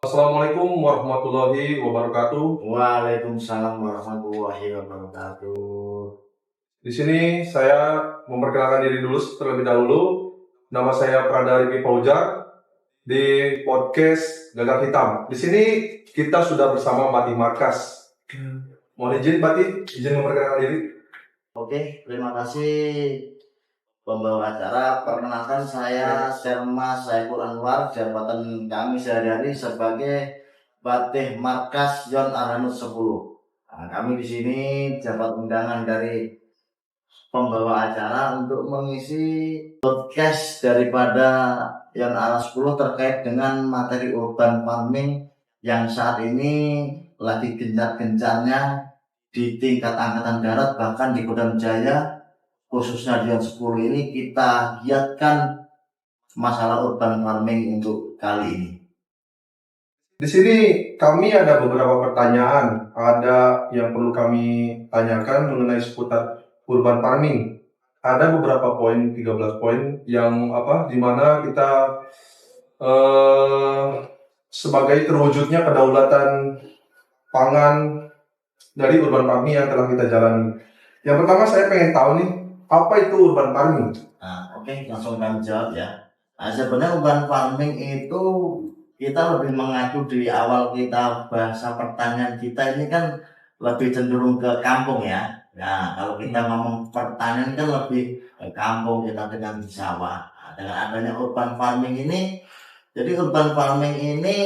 Assalamualaikum warahmatullahi wabarakatuh. Waalaikumsalam warahmatullahi wabarakatuh. Di sini saya memperkenalkan diri dulu terlebih dahulu. Nama saya Prada Riki Paujar di podcast Gagal Hitam. Di sini kita sudah bersama Bati Markas. Mohon izin Bati, izin memperkenalkan diri. Oke, terima kasih pembawa acara. Perkenalkan saya Serma Saiful Anwar, jabatan kami sehari-hari sebagai Batih Markas Yon Arhanut 10. Nah, kami di sini dapat undangan dari pembawa acara untuk mengisi podcast daripada Yon Arhanut 10 terkait dengan materi urban farming yang saat ini lagi gencar-gencarnya di tingkat angkatan darat, bahkan di Kodam Jaya khususnya di Yon 10 ini kita giatkan masalah urban farming untuk kali ini. Di sini kami ada beberapa pertanyaan, ada yang perlu kami tanyakan mengenai seputar urban farming. Ada beberapa poin, 13 poin yang dimana kita sebagai terwujudnya kedaulatan pangan dari urban farming yang telah kita jalani. Yang pertama saya pengen tahu nih, apa itu urban farming? Oke, langsung kami jawab ya. Sebenarnya urban farming itu kita lebih mengacu di awal kita bahasa pertanian kita ini kan lebih cenderung ke kampung ya. Nah, kalau kita ngomong pertanian kan lebih ke kampung, kita dengan di sawah. Nah, dengan adanya urban farming ini, jadi urban farming ini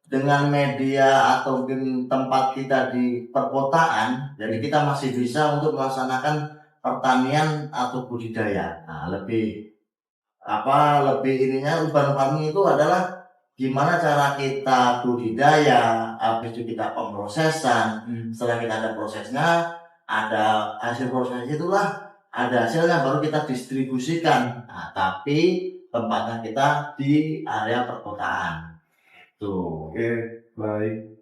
dengan media atau mungkin tempat kita di perkotaan, jadi kita masih bisa untuk melaksanakan pertanian atau budidaya. Nah, lebih ininya urban farming itu adalah gimana cara kita budidaya, habis itu kita pemrosesan. Setelah kita ada prosesnya, ada hasil proses itulah ada hasilnya baru kita distribusikan. Nah, tapi tempatnya kita di area perkotaan. Tuh. Oke, baik.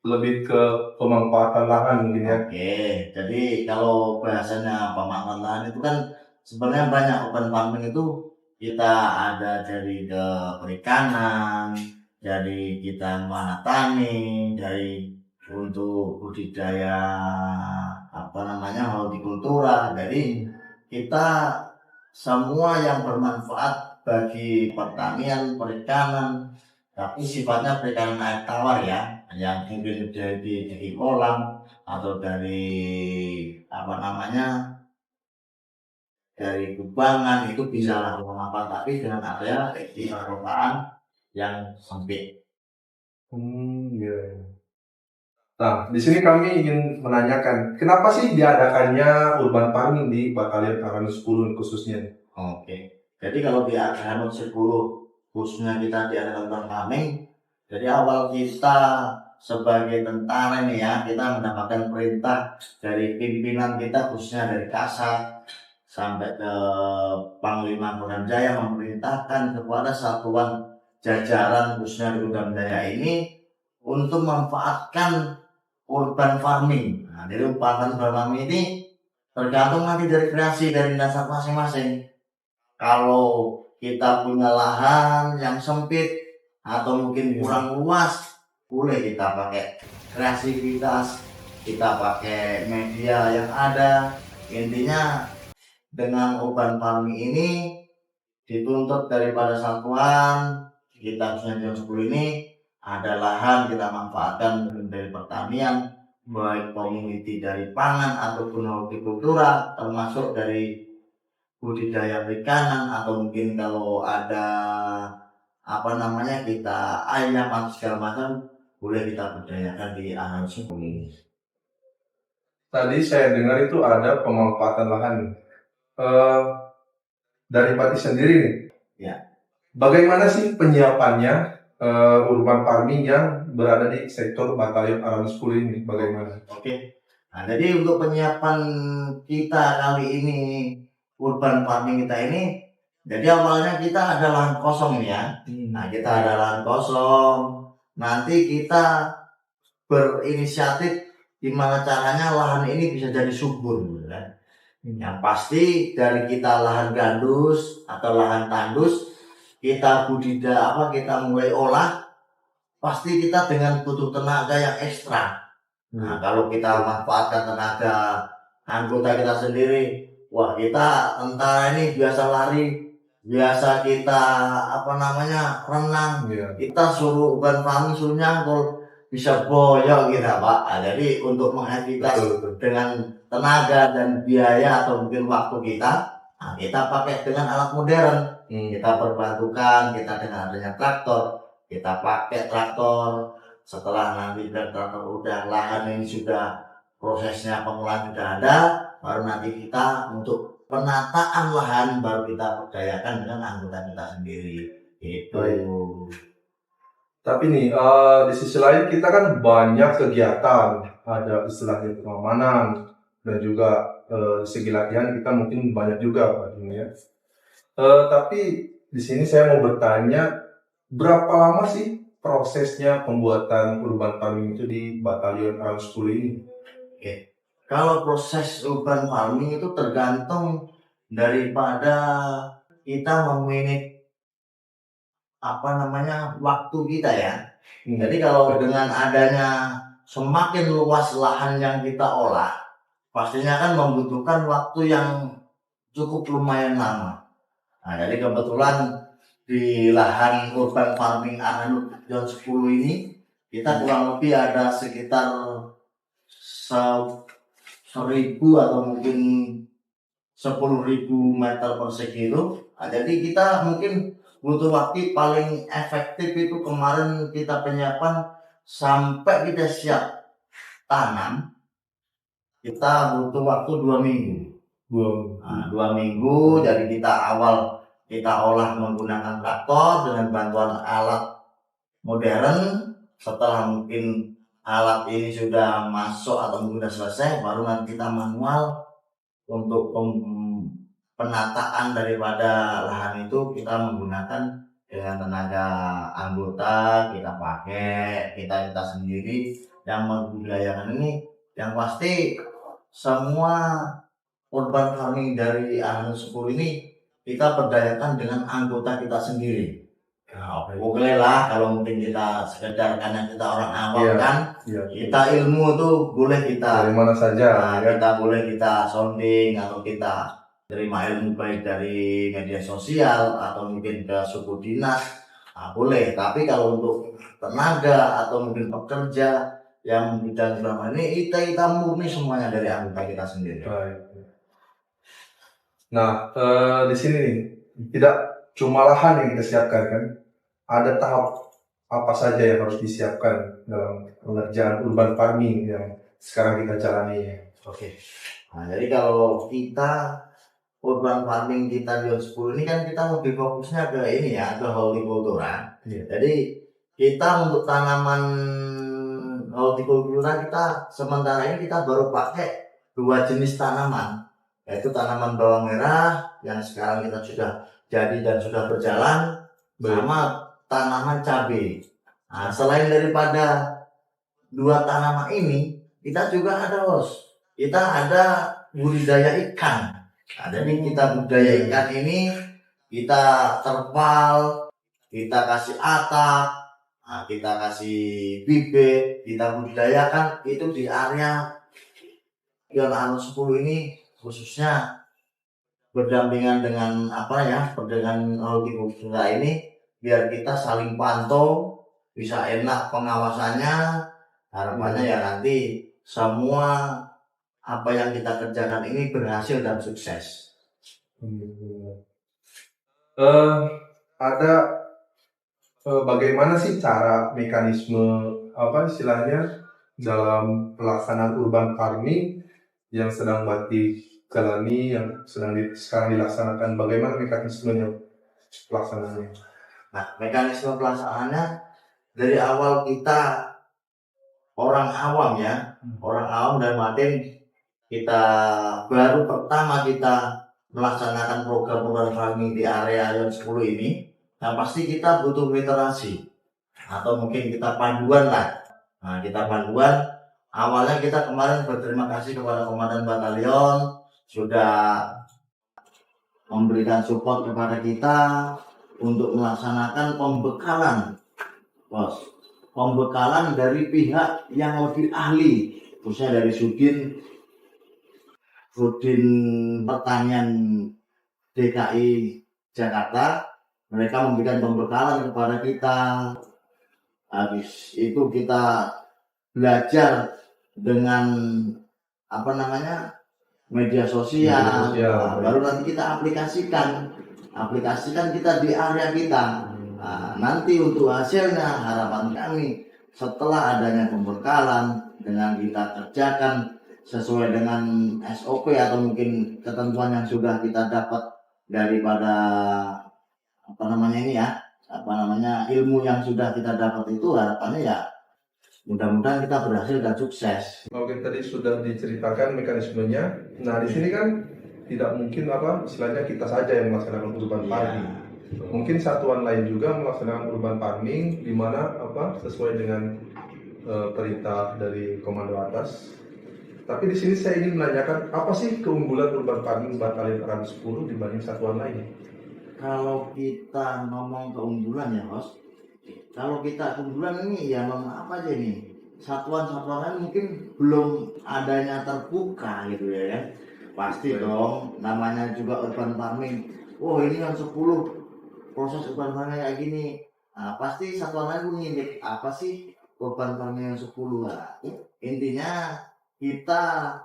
Lebih ke pemanfaatan lahan mungkin ya. Oke, jadi kalau bahasanya pemanfaatan lahan itu kan sebenarnya banyak. Urban farming itu kita ada dari ke perikanan, dari kita menanami, dari untuk budidaya hortikultura. Jadi kita semua yang bermanfaat bagi pertanian, perikanan, tapi sifatnya perikanan air tawar ya, yang mungkin dari kolam atau dari dari kubangan, itu bisa lah bermanfaat, tapi dengan area di perkotaan yang sempit. Iya. Nah, di sini kami ingin menanyakan, kenapa sih diadakannya urban farming di Batalion Arhanut 10 khususnya? Oke, jadi kalau di Arhanut 10 khususnya kita diadakan urban farming, jadi awal kita sebagai tentara ini ya, kita mendapatkan perintah dari pimpinan kita, khususnya dari Kasat sampai ke Panglima Kodam Jaya, memerintahkan kepada satuan jajaran khususnya di Kodam Jaya ini untuk memanfaatkan urban farming. Nah, jadi urban farming ini tergantung nanti dari kreasi dari dasar masing-masing. Kalau kita punya lahan yang sempit atau mungkin kurang luas, boleh kita pakai kreativitas, kita pakai media yang ada. Intinya dengan urban farming ini dituntut daripada satuan kita khususnya Yon 10 ini, ada lahan kita manfaatkan dari pertanian, baik community dari pangan ataupun hortikultura, termasuk dari budidaya perikanan, atau mungkin kalau ada kita ayam atau segala macam, boleh kita budidayakan di Arhanut 10. Tadi saya dengar itu ada pemanfaatan lahan. Dari Pati sendiri nih, ya, bagaimana sih penyiapannya urban farming yang berada di sektor Batalion Arhanut 10 ini? Bagaimana? Oke. Nah, jadi untuk penyiapan kita kali ini, urban farming kita ini, jadi awalnya kita ada lahan kosong ya. Nah, kita ada lahan kosong. Nanti kita berinisiatif gimana caranya lahan ini bisa jadi subur, kan? Yang pasti dari kita lahan gandus atau lahan tandus, kita kita mulai olah pasti kita dengan butuh tenaga yang ekstra. Nah, kalau kita manfaatkan tenaga anggota kita sendiri, wah kita tentara ini biasa lari, biasa kita renang, Iya. kita suruh ban farming, suruh nyangkul, bisa boyok kita Pak. Nah, jadi untuk mengaktivitas Betul. dengan tenaga dan biaya atau mungkin waktu kita, nah, kita pakai dengan alat modern. Kita perbantukan, kita dengan adanya traktor, kita pakai traktor. Setelah nanti traktor udah, lahan ini sudah, prosesnya pengolahan sudah ada, baru nanti kita untuk penataan lahan baru kita berdayakan dengan anggota kita sendiri. Itu. Tapi nih, di sisi lain kita kan banyak kegiatan, ada istilahnya pengamanan, dan juga segi latihan kita mungkin banyak juga Pak Jimmy ya. Tapi di sini saya mau bertanya, berapa lama sih prosesnya pembuatan urban farming itu di Batalion Arang 10 ini? Kalau proses urban farming itu tergantung daripada kita memanage waktu kita ya. Jadi kalau dengan adanya semakin luas lahan yang kita olah, pastinya kan membutuhkan waktu yang cukup lumayan lama. Nah, jadi kebetulan di lahan urban farming Arang 10 ini kita kurang lebih ada sekitar 1.000 atau mungkin 10.000 meter persegi itu. Nah, jadi kita mungkin butuh waktu paling efektif itu kemarin kita penyiapan sampai kita siap tanam, kita butuh waktu 2 minggu. 2 minggu, jadi kita olah menggunakan traktor dengan bantuan alat modern. Setelah mungkin alat ini sudah masuk atau sudah selesai, baru nanti kita manual untuk penataan daripada lahan itu kita menggunakan dengan tenaga anggota, kita pakai kita sendiri yang membudidayakan ini. Yang pasti semua urban farming dari Arang 10 ini kita berdayakan dengan anggota kita sendiri. Boleh lah kalau mungkin kita sekedar karena kita orang awam kan, kita ilmu tuh boleh kita dari mana saja, kita boleh kita sounding atau kita terima ilmu baik dari media sosial atau mungkin ke suku dinas, boleh. Tapi kalau untuk tenaga atau mungkin pekerja yang bidang selama ini, kita murni semuanya dari anggota kita sendiri. Nah, di sini nih, tidak cuma lahan yang kita siapkan kan, ada tahap apa saja yang harus disiapkan dalam pengerjaan urban farming yang sekarang kita jalani. Nah, jadi kalau kita urban farming kita di 10 ini kan kita lebih fokusnya ke ini ya, ke hortikultura. Jadi kita untuk tanaman hortikultura kita sementara ini kita baru pakai 2 jenis tanaman, yaitu tanaman bawang merah yang sekarang kita sudah jadi dan sudah berjalan, sama tanaman cabai. Nah, selain daripada 2 tanaman ini, kita juga ada budidaya ikan. Nah, jadi kita budidaya ikan ini, kita terpal, kita kasih atap, kita kasih bibit, kita budidayakan itu di area Arang 10 ini, khususnya berdampingan dengan dengan hortikultura ini, biar kita saling pantau, bisa enak pengawasannya. Harapannya ya nanti semua apa yang kita kerjakan ini berhasil dan sukses. Ada bagaimana sih cara mekanisme istilahnya dalam pelaksanaan urban farming yang sedang Bati jalani, yang sekarang dilaksanakan, bagaimana mekanismenya pelaksanaannya? Nah, mekanisme pelaksanaannya dari awal kita orang awam dan matin, kita baru pertama kita melaksanakan program urban farming di area Arang 10 ini, yang pasti kita butuh literasi atau mungkin kita panduan lah. Nah, kita panduan awalnya kita kemarin berterima kasih kepada komandan batalion sudah memberikan support kepada kita untuk melaksanakan pembekalan, Bos. pembekalan dari pihak yang lebih ahli, khususnya dari Sudin Pertanian DKI Jakarta. Mereka memberikan pembekalan kepada kita. Habis itu kita belajar dengan media sosial. Nah, baru nanti kita aplikasikan kita di area kita. Nah, nanti untuk hasilnya harapan kami setelah adanya pembekalan dengan kita kerjakan sesuai dengan SOP atau mungkin ketentuan yang sudah kita dapat daripada ilmu yang sudah kita dapat, itu harapannya ya mudah-mudahan kita berhasil dan sukses. Oke, tadi sudah diceritakan mekanismenya. Nah, di sini kan tidak mungkin istilahnya kita saja yang melaksanakan urban farming. Mungkin satuan lain juga melaksanakan urban farming di mana sesuai dengan perintah dari komando atas. Tapi di sini saya ingin menanyakan apa sih keunggulan urban farming Batalion Arhanud 10 dibanding satuan lain? Kalau kita ngomong keunggulan ya, Bos. Kalau kita keunggulan ini ya apa aja nih? Satuan-satuan lain mungkin belum adanya terbuka gitu ya kan. Pasti dong, namanya juga urban farming. Oh, ini yang 10 proses urban farming kayak gini. Nah, pasti satuan lain ngintip apa sih urban farming yang 10. Nah, intinya kita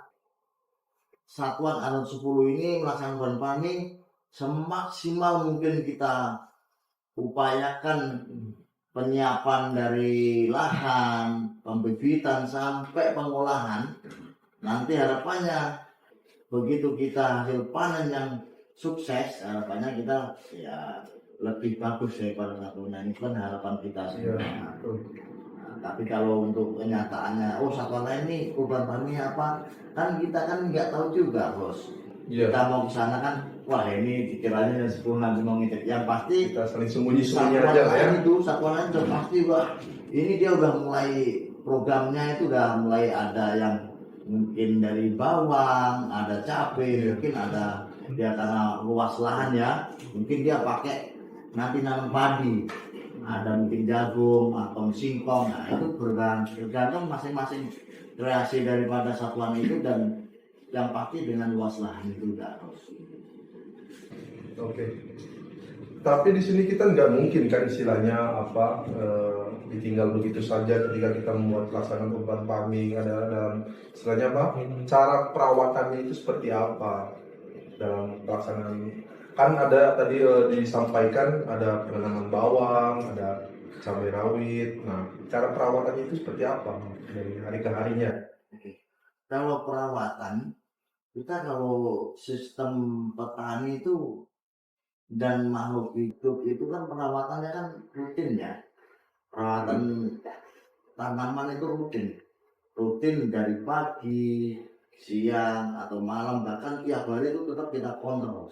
satuan Arhanud 10 ini melaksanakan urban farming semaksimal mungkin. Kita upayakan penyiapan dari lahan, pembibitan sampai pengolahan. Nanti harapannya begitu kita hasil panen yang sukses, harapannya kita ya lebih bagus daripada satunya. Ini kan harapan kita semua. Nah, tapi kalau untuk kenyataannya, satuan lain nih urban farming apa, kan kita kan nggak tahu juga, Bos. Kita mau ke sana kan, wah ini dikiranya 10 nanti mau ngintip. Yang pasti kita saling sembunyi-sembunyi aja lah ya. Satuan lain sudah pasti, wah ini dia udah mulai programnya, itu udah mulai ada yang mungkin dari bawang, ada cabai, mungkin ada dia karena luas lahan ya, mungkin dia pakai nanti nanam padi, ada mungkin jagung atau singkong. Nah, itu bergantung masing-masing kreasi daripada satuan itu, dan yang pasti dengan luas lahan itu harus. Oke. Tapi di sini kita nggak mungkin kan istilahnya ditinggal begitu saja ketika kita membuat pelaksanaan urban farming. Ada dalam istilahnya cara perawatannya itu seperti apa dalam pelaksanaan. Kan ada tadi disampaikan ada penanaman bawang, ada cabai rawit. Nah, cara perawatannya itu seperti apa dari hari ke harinya? Kalau perawatan, kita kalau sistem petani itu dan makhluk hidup itu kan perawatannya kan rutin ya. Perawatan tanaman itu rutin dari pagi, siang atau malam, bahkan tiap hari itu tetap kita kontrol.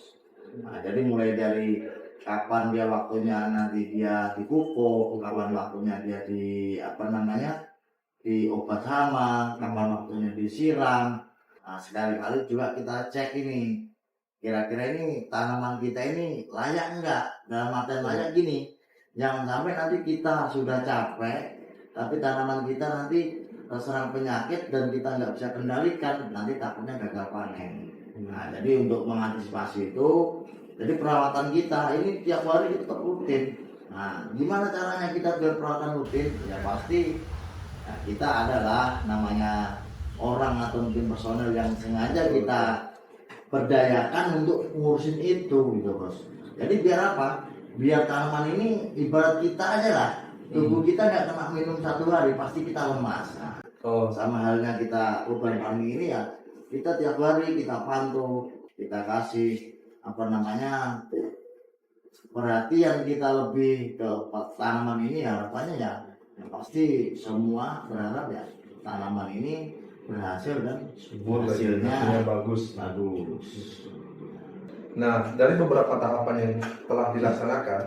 Nah, jadi mulai dari kapan dia waktunya nanti dia dipupuk, kapan waktunya dia di obat hama, kapan waktunya disiram. Nah, sekali-kali juga kita cek ini, kira-kira ini tanaman kita ini layak enggak. Dalam artian layak gini, jangan sampai nanti kita sudah capek tapi tanaman kita nanti terserang penyakit dan kita nggak bisa kendalikan, nanti takutnya gagal panen. Nah, jadi untuk mengantisipasi itu, jadi perawatan kita ini tiap hari kita tetap rutin. Nah, gimana caranya kita biar perawatan rutin? Ya pasti kita adalah namanya orang atau mungkin personel yang sengaja kita berdayakan untuk ngurusin itu gitu, Bos. Jadi biar apa? Biar tanaman ini ibarat kita aja lah. Tubuh kita nggak kena minum 1 hari pasti kita lemas. Nah, sama halnya kita urban farming ini ya, kita tiap hari kita pantau, kita kasih perhatian kita lebih ke tanaman ini. Harapannya ya pasti semua berharap ya tanaman ini berhasil dan hasilnya bagus. Nah, dari beberapa tahapan yang telah dilaksanakan,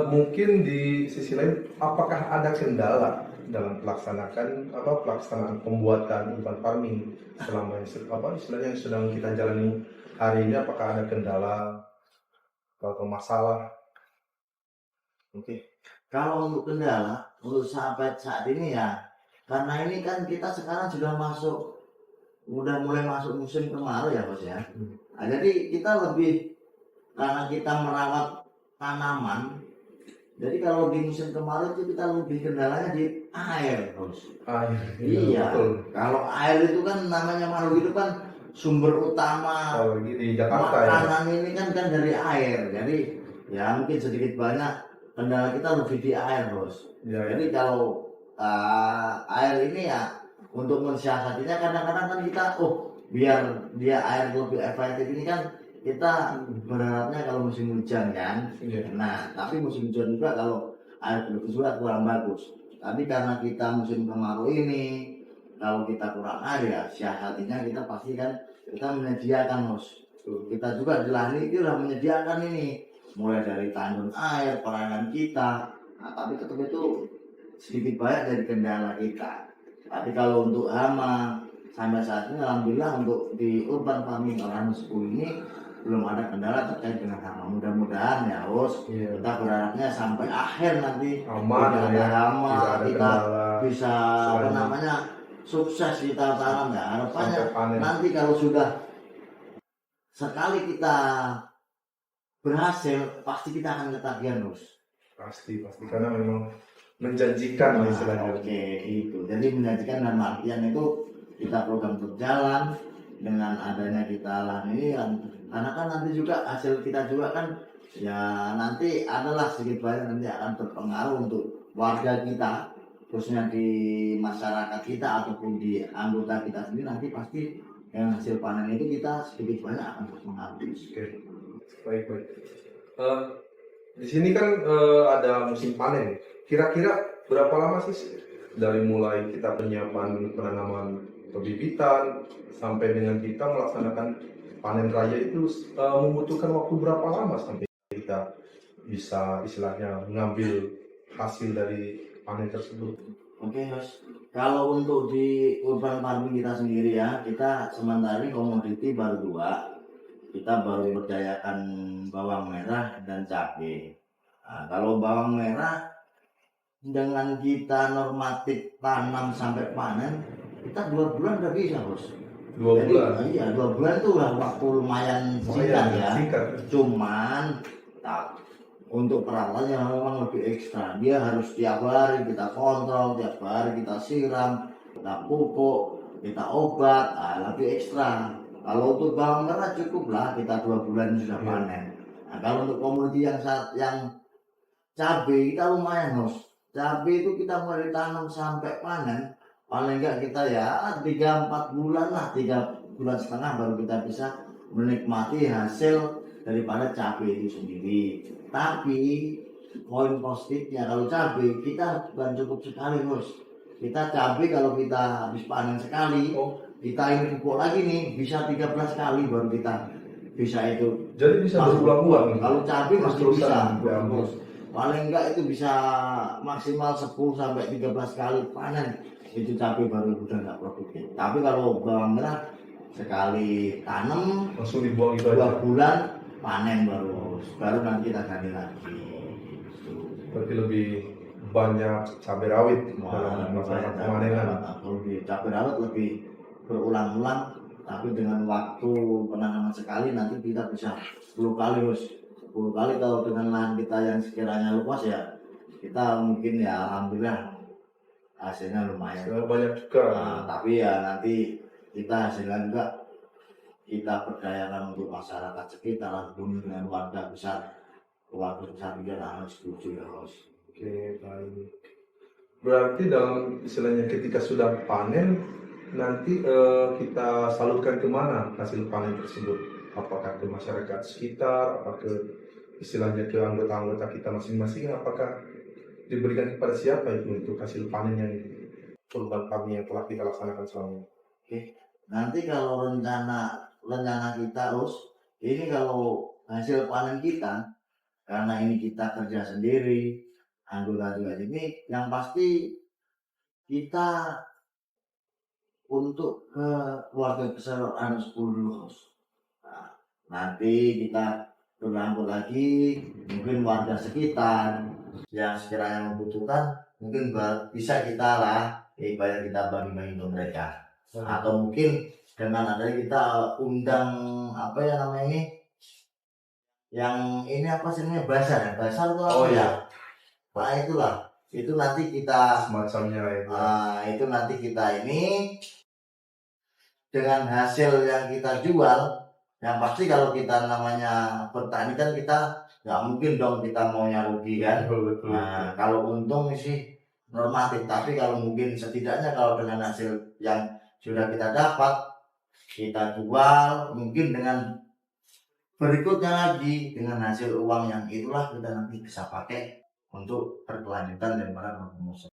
mungkin di sisi lain apakah ada kendala dalam pelaksanaan pembuatan urban farming selama istilahnya yang sedang kita jalani hari ini? Apakah ada kendala atau masalah? Oke. Kalau untuk kendala, untuk sahabat saat ini ya, karena ini kan kita sekarang sudah mulai masuk musim kemarau ya bos ya. Nah, jadi kita lebih, karena kita merawat tanaman, jadi kalau di musim kemarau itu kita lebih kendalanya di air bos. Iya, betul. kalau air itu kan namanya makhluk hidup kan, sumber utama Kalau di Jakarta ya. makanan ini kan dari air. Jadi ya mungkin sedikit banyak kendala kita lebih di air bos. Ya, ya. Jadi kalau air ini ya untuk mensiasatinya, kadang-kadang kan kita biar dia air lebih efektif ini kan kita berharapnya kalau musim hujan kan. Iya. Nah tapi musim hujan juga kalau air berlebihan juga kurang bagus. Tapi karena kita musim kemarau ini, kalau kita kurang air ya siasatinya kita pasti kan kita menyediakan bos. Kita juga di lahan ini sudah menyediakan ini, mulai dari tandon air, pelayanan kita. Nah, tapi tetap itu sedikit banyak dari kendala kita. Tapi kalau untuk hama sampai saat ini alhamdulillah untuk di urban farming orang 10 ini belum ada kendala terkait dengan hama. Mudah-mudahan ya bos, Iya. kita berharapnya sampai akhir nanti Aman tidak ada ya. hama, Tidak ada kita kendala. bisa Selain- sukses kita tanam ya. Harapannya Sampai panen. nanti kalau sudah sekali kita berhasil, pasti kita akan ketagihan bos. Pasti karena memang menjanjikan lah istilahnya. Oke, itu. Jadi menjanjikan dalam artian itu kita program berjalan dengan adanya kita lahan ini kan, karena kan nanti juga hasil kita juga kan ya nanti adalah sedikit banyak nanti akan berpengaruh untuk warga kita, khususnya di masyarakat kita ataupun di anggota kita sendiri, nanti pasti yang hasil panen itu kita sedikit banyak akan berpengaruh. Oke, baik. Di sini kan ada musim panen. Kira-kira berapa lama sih dari mulai kita penyiapan penanaman pembibitan sampai dengan kita melaksanakan panen raya itu membutuhkan waktu berapa lama sampai kita bisa istilahnya mengambil hasil dari panen tersebut? Oke, Mas. Kalau untuk di urban farming kita sendiri ya, kita sementara ini komoditi baru 2. Kita baru berdayakan bawang merah dan cabai. Nah, kalau bawang merah dengan kita normatif tanam sampai panen, kita 2 bulan udah bisa bos. 2 bulan. Iya, 2 bulan itu udah waktu lumayan singkat ya. Singkat. Cuman untuk perawatannya memang lebih ekstra. Dia harus tiap hari kita kontrol, tiap hari kita siram, kita pupuk, kita obat, lebih ekstra. Kalau untuk bawang merah cukup lah, kita 2 bulan sudah panen. Nah, kalau untuk komoditi yang cabai kita lumayan bos. Cabai itu kita mulai tanam sampai panen, paling enggak kita ya 3-4 bulan lah, 3,5 bulan baru kita bisa menikmati hasil daripada cabai itu sendiri. Tapi poin positifnya kalau cabai kita bukan cukup sekali bos. Kita cabai kalau kita habis panen sekali, kita ini pupuk lagi nih bisa 13 kali baru kita bisa itu. Jadi bisa berulang-ulang. Kalau cabai masih bisa bos. Paling enggak itu bisa maksimal 10-13 kali panen, itu cabai baru udah nggak produktif. Tapi kalau bawang merah sekali tanam Langsung dibuang itu 2 aja. bulan panen baru nanti kita ganti lagi. Berarti lebih banyak cabai rawit dalam melaksanakan pemanenan. Kalau di cabai rawit lebih berulang-ulang, tapi dengan waktu penanaman sekali nanti kita bisa 10 kali bos. 10 kali kalau dengan lahan kita yang sekiranya luas ya, kita mungkin ya alhamdulillah hasilnya lumayan. Banyak juga. Nah, tapi ya nanti kita hasilnya juga kita berdayakan untuk masyarakat sekitar ataupun dengan warga besar juga harus setuju ya bos. Oke, baik. Berarti dalam istilahnya ketika sudah panen nanti kita salurkan kemana hasil panen tersebut? Apakah ke masyarakat sekitar, apakah ke istilahnya ke anggota-anggota kita masing-masing, apakah diberikan kepada siapa itu untuk hasil panen yang urban farming yang telah kita laksanakan selama ini? Oke. Nanti kalau rencana kita ini kalau hasil panen kita, karena ini kita kerja sendiri, anggota juga ini, yang pasti kita untuk ke keluarga besar anu 10 dulu bos. Nah, nanti kita berangkut lagi, mungkin warga sekitar yang sekiranya membutuhkan mungkin bisa kita lah ibadah kita bagi-bagi untuk mereka. Atau mungkin dengan adanya kita undang apa ya namanya ini, yang ini apa sih namanya, bazar ya, bazar tuh apa ya? Nah itulah, itu nanti kita semacamnya itu. itu nanti kita ini dengan hasil yang kita jual, yang pasti kalau kita namanya petani kan kita nggak mungkin dong kita maunya rugi kan. Betul. Nah kalau untung sih normatif, tapi kalau mungkin setidaknya kalau dengan hasil yang sudah kita dapat kita jual, mungkin dengan berikutnya lagi dengan hasil uang yang itulah kita nanti bisa pakai untuk berkelanjutan daripada promosi.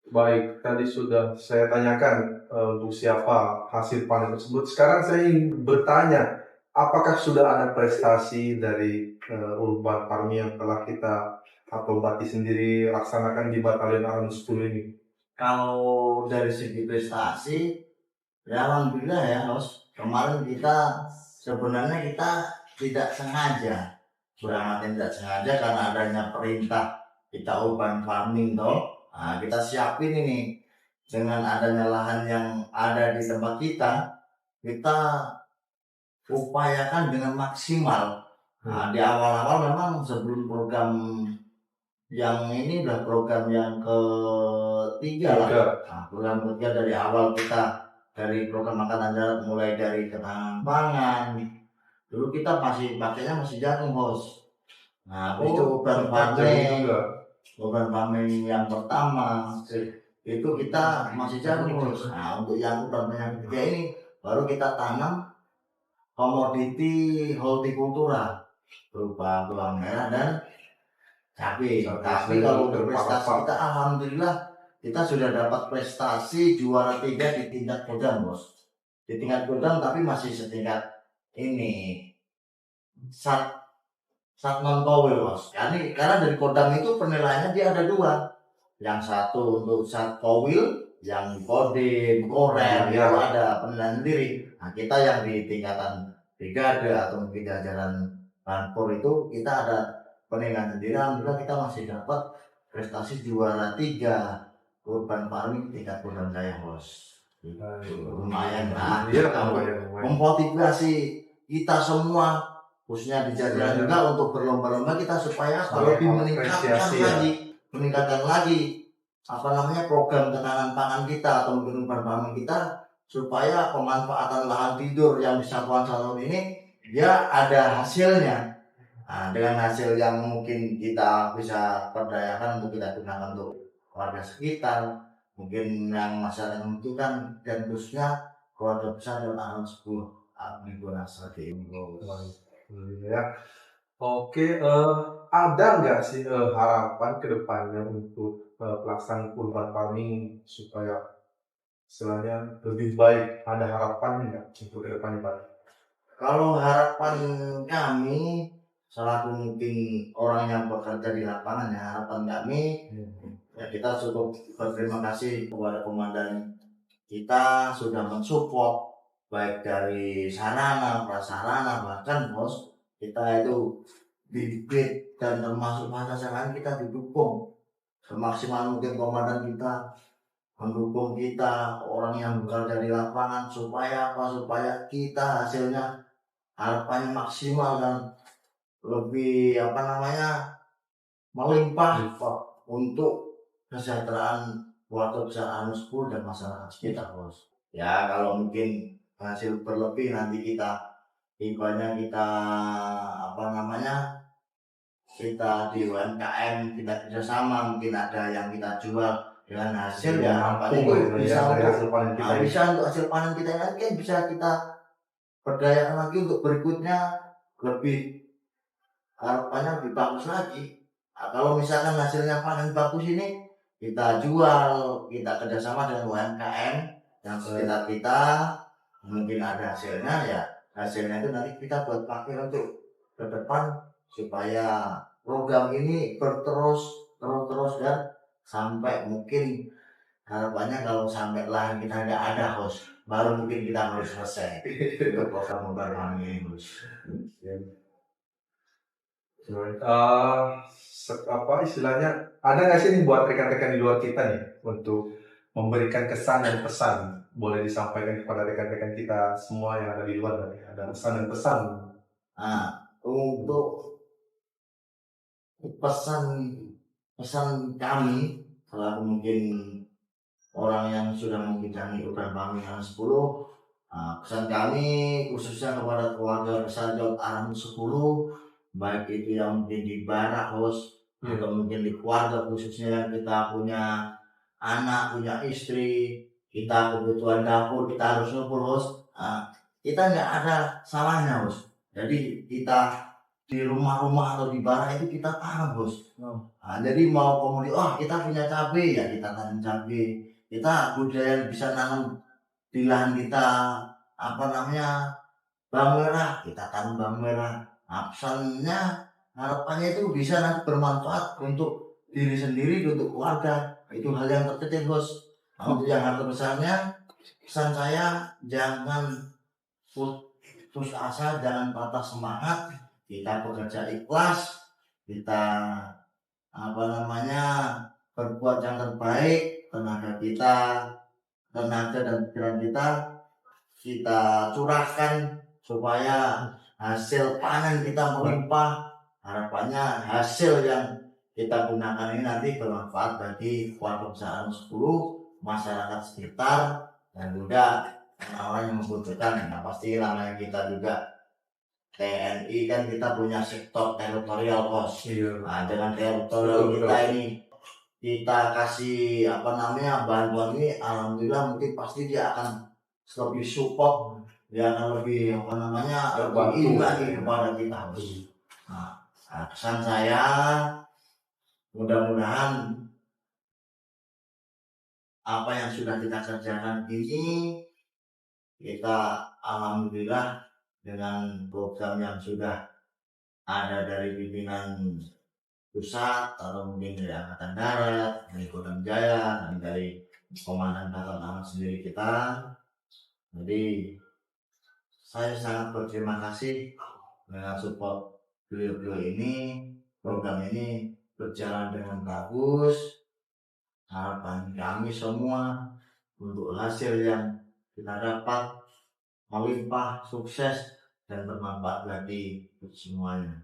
Baik, tadi sudah saya tanyakan untuk siapa hasil panen tersebut. Sekarang saya ingin bertanya, apakah sudah ada prestasi dari urban farming yang telah kita atau Bati sendiri laksanakan di Batalion Arun 10 ini? Kalau dari segi prestasi, ya alhamdulillah ya Bos. Kemarin kita sebenarnya kita tidak sengaja, tidak sengaja karena adanya perintah kita urban farming toh. Nah, kita siapin ini dengan adanya lahan yang ada di tempat kita upayakan dengan maksimal. Nah, di awal-awal memang sebelum program yang ini udah program yang ketiga lah. Nah, program ketiga dari awal kita dari program Angkatan Darat mulai dari ketahanan pangan. Dulu kita pakainya masih jagung Bos. Nah, itu urban farming yang pertama itu kita masih jagung Bos. Nah, untuk yang urban farming yang ketiga ini baru kita tanam komoditi hortikultura berupa bawang merah dan cabai. Tapi kalau untuk prestasi kita alhamdulillah kita sudah dapat prestasi juara 3 di tingkat Kodam Bos. Di tingkat Kodam tapi masih setingkat ini sat non kowil Bos. Karena dari Kodam itu penilaiannya dia ada 2. Yang satu untuk sat kowil, yang kodim, korem itu ada penilaian sendiri. Nah kita yang di tingkatan brigade atau mungkin jajaran Ranpur itu kita ada penilaian sendiri. Alhamdulillah kita masih dapat prestasi juara 3 urban farming tingkat Kodam Jaya Bos. Lumayan lah. Memotivasi kita semua khususnya di jajaran juga untuk berlomba-lomba kita supaya lebih meningkatkan lagi apa namanya program ketahanan pangan kita atau mungkin urban farming kita supaya pemanfaatan lahan tidur yang di satuan-satuan ini dia ada hasilnya. Nah, dengan hasil yang mungkin kita bisa perdayakan untuk kita gunakan untuk warga sekitar, mungkin yang masyarakat membutuhkan dan khususnya keluarga besar dan anak 10 lingkungan seperti ini. Ya. Oke, ada nggak sih harapan ke depannya untuk pelaksanaan urban farming supaya istilahnya lebih baik? Ada harapan nggak untuk ke depannya Pak? Kalau harapan kami selaku mungkin orang yang bekerja di lapangan ya, harapan kami ya kita cukup berterima kasih kepada komandan kita sudah mensupport baik dari sarana, prasarana, bahkan Bos kita itu bibit dan termasuk pasaran kita didukung semaksimal mungkin. Komandan kita mendukung kita orang yang bekerja di lapangan supaya kita hasilnya harapannya maksimal dan lebih melimpah untuk kesejahteraan warga besar Anus 10 dan masyarakat sekitar Bos. Ya kalau mungkin hasil berlebih nanti kita ibaratnya kita di UMKM kita kerjasama mungkin ada yang kita jual dengan hasil ya harapannya itu bisa untuk hasil panen kita nanti kan bisa kita berdayakan lagi untuk berikutnya lebih harapannya lebih bagus lagi. Nah, kalau misalkan hasilnya panen bagus ini kita jual, kita kerjasama dengan UMKM yang sekitar kita mungkin ada hasilnya ya hasilnya itu nanti kita buat pakai untuk ke depan supaya program ini terus dan sampai mungkin harapannya kalau sampai lahan kita nggak ada Bos baru mungkin kita harus selesai untuk program urban farming ini Bos. istilahnya, ada nggak sih nih buat rekan-rekan di luar kita nih untuk memberikan kesan dan pesan, boleh disampaikan kepada rekan-rekan kita semua yang ada di luar, ada kesan dan pesan. Untuk pesan pesan kami, kalau mungkin orang yang sudah membidangi program kami yang 10, pesan kami khususnya kepada keluarga besar Jod Aram 10, baik itu yang mungkin di barak host atau mungkin di keluarga khususnya yang kita punya anak, punya istri, kita kebutuhan dapur kita harus ngumpul host. Kita nggak ada salahnya host. Jadi kita di rumah-rumah atau di barak itu kita tanam bos. Jadi mau kemudian kita punya cabai ya kita tanam cabai, kita budaya bisa nanam di lahan kita bawang merah, kita tanam bawang merah. Pesannya harapannya itu bisa nanti bermanfaat untuk diri sendiri, untuk keluarga. Itu hal yang terkecil bos. Untuk yang hal terbesarnya, pesan saya jangan putus asa, jangan patah semangat. Kita bekerja ikhlas, kita berbuat yang terbaik, tenaga dan pikiran kita curahkan supaya hasil panen kita melimpah. Harapannya hasil yang kita gunakan ini nanti bermanfaat bagi keluarga besar 10, masyarakat sekitar, dan juga orang-orang yang membutuhkan. Pasti namanya kita juga TNI kan kita punya sektor teritorial bos. Dengan teritorial kita ini kita kasih bantuan ini, alhamdulillah mungkin pasti dia akan lebih support, dia akan lebih lebih lagi kepada kita bos. Pesan saya mudah-mudahan apa yang sudah kita kerjakan ini kita alhamdulillah dengan program yang sudah ada dari pimpinan pusat atau mungkin dari Angkatan Darat, dari Kodam Jaya, dan dari Komandan Angkatan Darat sendiri kita. Jadi saya sangat berterima kasih dengan support beliau-beliau ini. Program ini berjalan dengan bagus. Harapan kami semua untuk hasil yang kita dapat melimpah, sukses, dan bermanfaat bagi semuanya.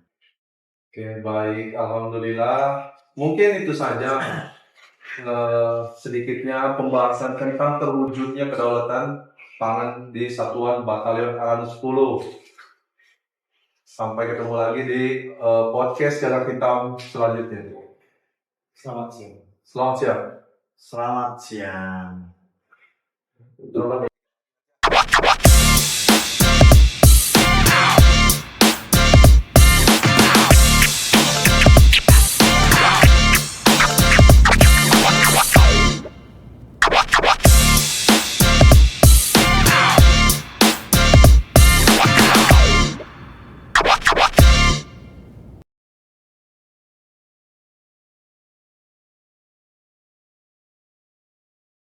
Oke, baik, alhamdulillah. Mungkin itu saja sedikitnya pembahasan tentang terwujudnya kedaulatan pangan di Satuan Batalion Aram 10. Sampai ketemu lagi di podcast Jarak Hitam selanjutnya. Selamat siang. Selamat siang. Selamat siang.